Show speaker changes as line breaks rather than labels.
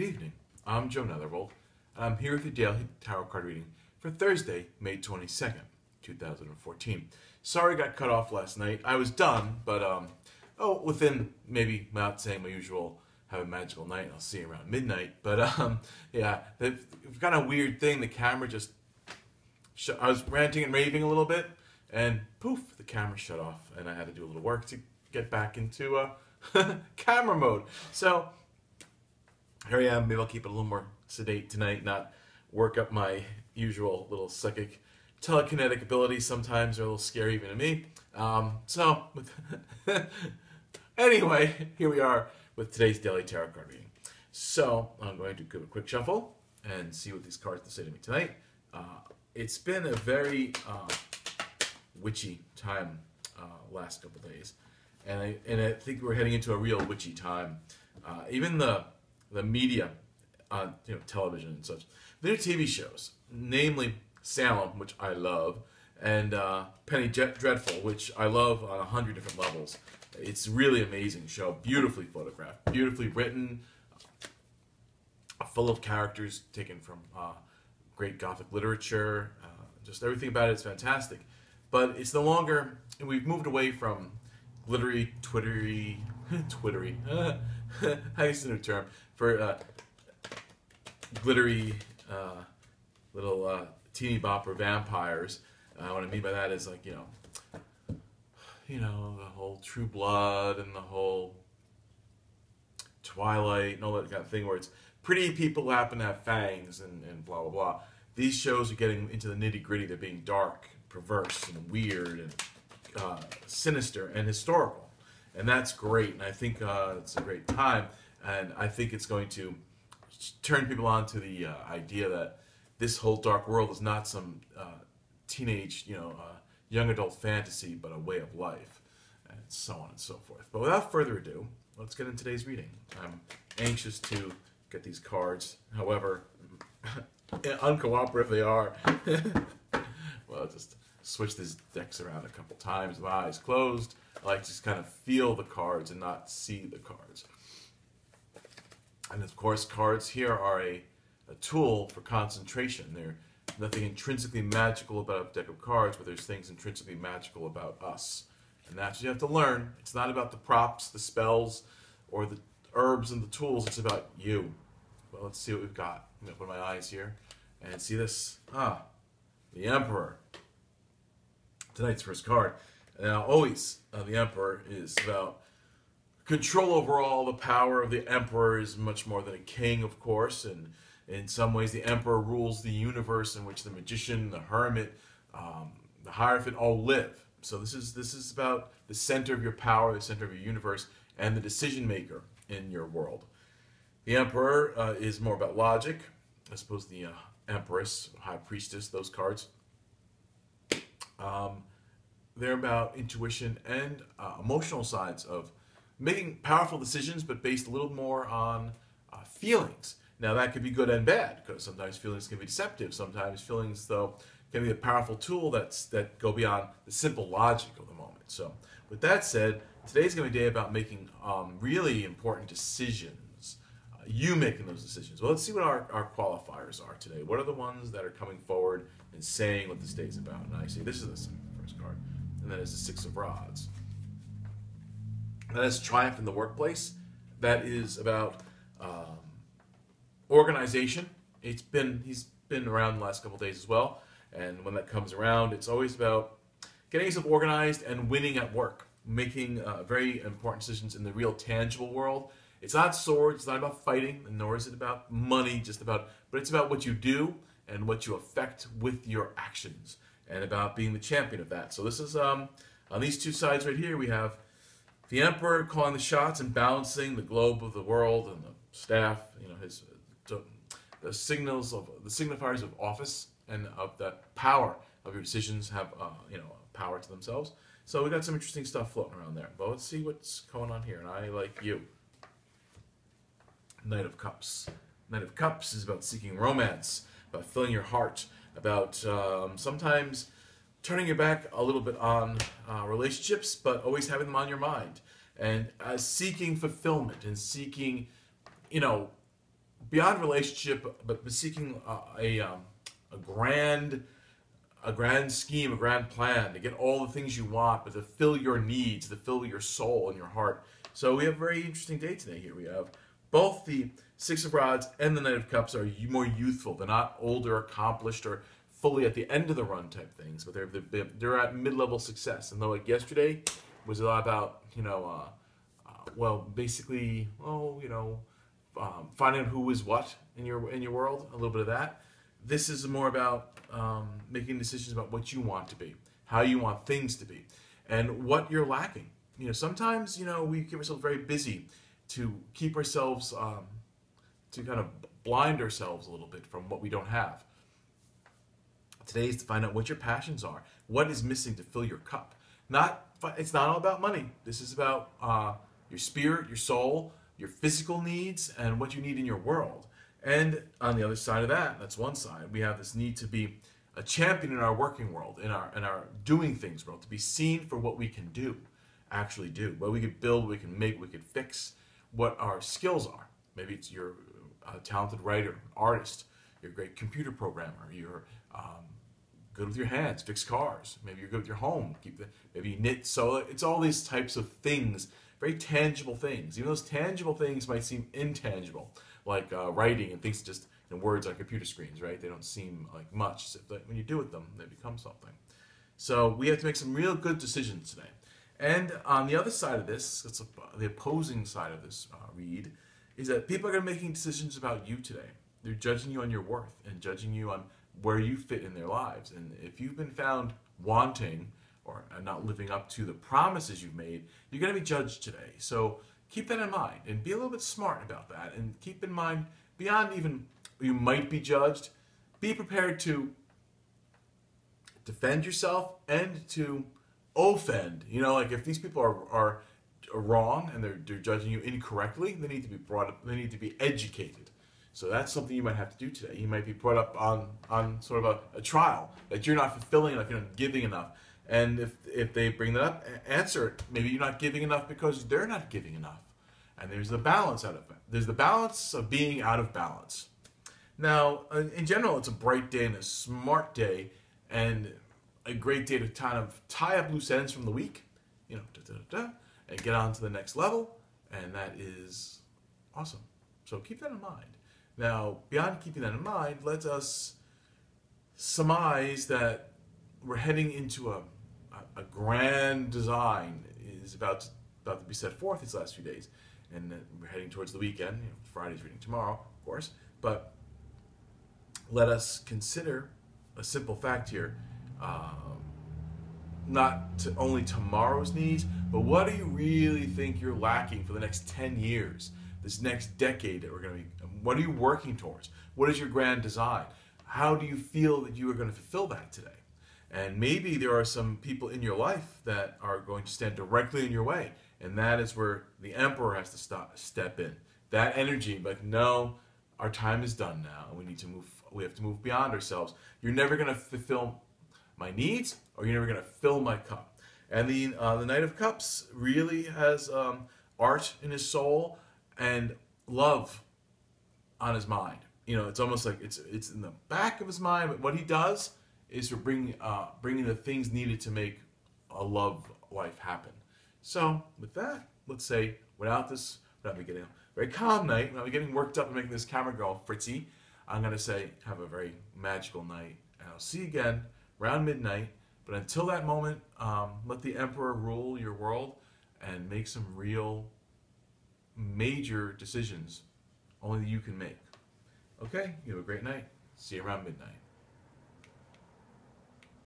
Good evening. I'm Joe Nethervold, and I'm here with your daily tarot card reading for Thursday, May 22nd, 2014. Sorry I got cut off last night. I was done, but within maybe not saying my usual have a magical night, I'll see you around midnight. But yeah, they've got a weird thing. The camera just I was ranting and raving a little bit, and poof, the camera shut off, and I had to do a little work to get back into camera mode. So here I am. Maybe I'll keep it a little more sedate tonight, not work up my usual little psychic telekinetic abilities. Sometimes they're a little scary even to me. Anyway, here we are with today's daily tarot card reading. So I'm going to give a quick shuffle and see what these cards have to say to me tonight. It's been a very witchy time last couple days, and I think we're heading into a real witchy time. Even the media on television and such, their TV shows, namely Salem, which I love, and Penny Dreadful, which I love on 100 different levels. It's a really amazing show, beautifully photographed, beautifully written, full of characters taken from great Gothic literature. Just everything about it is fantastic. But it's no longer, and we've moved away from glittery, twittery, I guess it's a new term, for glittery little teeny bopper vampires. What I mean by that is, like, the whole True Blood and the whole Twilight and all that kind of thing, where it's pretty people who happen to have fangs and blah blah blah. These shows are getting into the nitty gritty. They're being dark, perverse, and weird, and sinister and historical, and that's great. And I think it's a great time, and I think it's going to turn people on to the idea that this whole dark world is not some teenage, young adult fantasy, but a way of life, and so on and so forth. But without further ado, let's get into today's reading. I'm anxious to get these cards, however uncooperative they are. Well, just switch these decks around a couple times with my eyes closed. I like to just kind of feel the cards and not see the cards. And of course, cards here are a tool for concentration. They're nothing intrinsically magical about a deck of cards, but there's things intrinsically magical about us. And that's what you have to learn. It's not about the props, the spells, or the herbs and the tools. It's about you. Well, let's see what we've got. I'm going to open my eyes here and see this. The Emperor. Tonight's first card. Now, always, the Emperor is about control over all. The power of the Emperor is much more than a king, of course, and in some ways the Emperor rules the universe in which the Magician, the Hermit, the Hierophant all live. So this is about the center of your power, the center of your universe, and the decision maker in your world. The Emperor is more about logic. I suppose the Empress, High Priestess, those cards. They're about intuition and emotional sides of making powerful decisions, but based a little more on feelings. Now, that could be good and bad, because sometimes feelings can be deceptive. Sometimes feelings, though, can be a powerful tool that go beyond the simple logic of the moment. So, with that said, today's going to be a day about making really important decisions. You making those decisions. Well, let's see what our qualifiers are today. What are the ones that are coming forward and saying what this day is about? And I see this is the first card, and then it's the Six of Rods. That is triumph in the workplace. That is about organization. He's been around the last couple of days as well, and when that comes around, it's always about getting yourself organized and winning at work, making very important decisions in the real tangible world. It's not swords, it's not about fighting, nor is it about money, but it's about what you do and what you affect with your actions, and about being the champion of that. So this is on these two sides right here. We have the Emperor calling the shots and balancing the globe of the world, and the staff, the signifiers of office and of the power of your decisions have power to themselves. So we got some interesting stuff floating around there. But let's see what's going on here. And I like you. Knight of Cups. Knight of Cups is about seeking romance, about filling your heart, about sometimes turning your back a little bit on relationships, but always having them on your mind, and seeking fulfillment and seeking, beyond relationship, but seeking a grand scheme, a grand plan to get all the things you want, but to fill your needs, to fill your soul and your heart. So we have a very interesting day today here. We have both the Six of Rods and the Knight of Cups are more youthful. They're not older, accomplished, or fully at the end of the run type things, but they're at mid-level success. And though like yesterday was a lot about, basically, finding out who is what in your world, a little bit of that. This is more about making decisions about what you want to be, how you want things to be, and what you're lacking. Sometimes we keep ourselves very busy to keep ourselves to kind of blind ourselves a little bit from what we don't have. Today is to find out what your passions are, what is missing to fill your cup. It's not all about money. This is about your spirit, your soul, your physical needs, and what you need in your world. And on the other side of that, that's one side, we have this need to be a champion in our working world, in our doing things world, to be seen for what we can do, actually do, what we could build, what we can make, what we could fix, what our skills are. Maybe it's you're a talented writer, artist, you're a great computer programmer, you're good with your hands, fix cars, maybe you're good with your home, maybe you knit, sew. It's all these types of things, very tangible things. Even those tangible things might seem intangible, like writing and things just in words on computer screens, right? They don't seem like much, but when you do with them, they become something. So we have to make some real good decisions today. And on the other side of this, it's the opposing side of this read, is that people are going to be making decisions about you today. They're judging you on your worth and judging you on where you fit in their lives. And if you've been found wanting or not living up to the promises you've made, you're going to be judged today. So keep that in mind and be a little bit smart about that. And keep in mind, beyond even you might be judged, be prepared to defend yourself and to offend. Like if these people are wrong and they're judging you incorrectly, they need to be brought up, they need to be educated. So that's something you might have to do today. You might be brought up on sort of a trial that you're not fulfilling enough, you're not giving enough. And if they bring that up, answer it. Maybe you're not giving enough because they're not giving enough. And there's the balance out of it. There's the balance of being out of balance. Now, in general, it's a bright day and a smart day and a great day to kind of tie up loose ends from the week, and get on to the next level. And that is awesome. So keep that in mind. Now, beyond keeping that in mind, let us surmise that we're heading into a grand design is about to be set forth these last few days. And we're heading towards the weekend. Friday's reading tomorrow, of course. But let us consider a simple fact here. Not only tomorrow's needs, but what do you really think you're lacking for the next 10 years? This next decade that we're going to be, what are you working towards? What is your grand design? How do you feel that you are going to fulfill that today? And maybe there are some people in your life that are going to stand directly in your way. And that is where the emperor has to step in. That energy, but no, our time is done now. And we have to move beyond ourselves. You're never going to fulfill my needs, or you're never going to fill my cup. And the Knight of Cups really has art in his soul and love on his mind. It's almost like it's in the back of his mind, but what he does is to bringing the things needed to make a love life happen. So with that, let's say without me getting a very calm night, without me getting worked up and making this camera go fritzy, I'm going to say have a very magical night. And I'll see you again around midnight. But until that moment, let the Emperor rule your world and make some real major decisions only that you can make. Okay? You have a great night. See you around midnight.